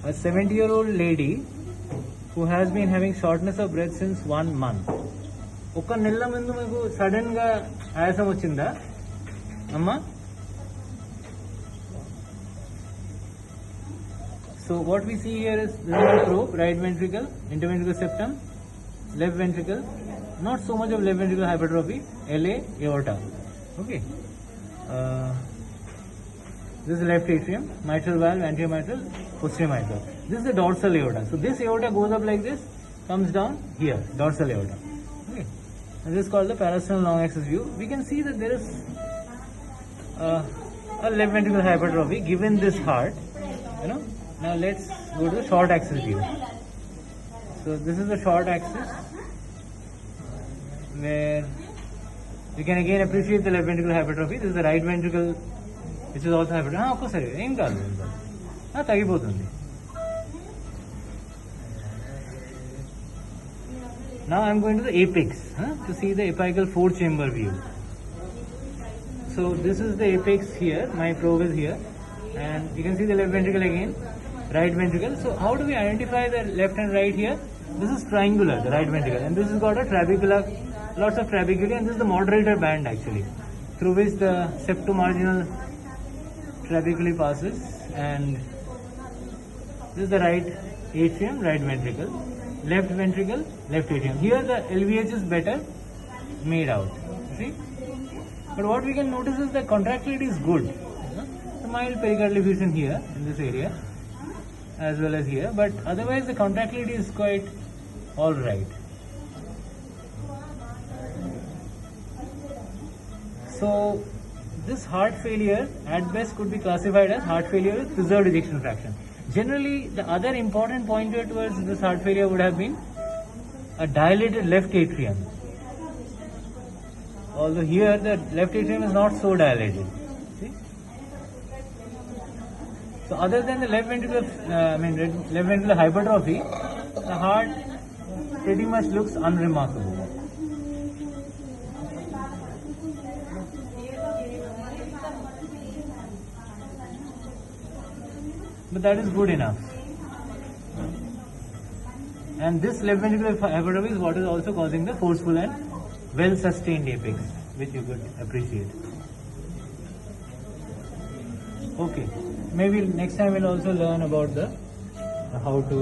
a 70-year-old lady who has been having shortness of breath since 1 month. ఒక నెల ముందు మీకు సడన్ గా ఆయాసం వచ్చిందా అమ్మా? So what we see here is this is the probe, right ventricle, interventricular septum, left ventricle, not so much of left ventricular hypertrophy, LA, aorta. Okay. This is left atrium, mitral valve, anterior mitral, posterior mitral. This is the dorsal aorta. So this aorta goes up like this, comes down here, dorsal aorta. Okay. And this is called the parasternal long axis view. We can see that there is a left ventricular hypertrophy given this heart. Now let's go to the short axis view. So this is the short axis where you can again appreciate the left ventricular hypertrophy. This is the right ventricle which is also hypertrophy. Of course, ఏం కాదు తగ్గిపోతుంది. Now I am going to the apex to see the apical 4-chamber view. So this is the apex here. My probe is here, and you can see the left ventricle again, right ventricle. So how do we identify the left and right here? This is triangular, the right ventricle, and this has got a trabecular, lots of trabeculae, and this is the moderator band actually, through which the septomarginal trabeculae passes, and this is the right atrium, right ventricle, left ventricle, left atrium. Here the LVH is better made out, see? But what we can notice is the contractility is good. The mild pericardial effusion here in this area as well as here, but otherwise the contractility is quite alright. So this heart failure at best could be classified as heart failure with preserved ejection fraction. Generally, the other important pointer towards this heart failure would have been a dilated left atrium. Although here the left atrium is not so dilated. See? So other than the left ventricular hypertrophy, the heart pretty much looks unremarkable. But that is good enough. And this left ventricular hypertrophy is what is also causing the forceful and well sustained apex, which you could appreciate. Okay, maybe next time we'll also learn about the how to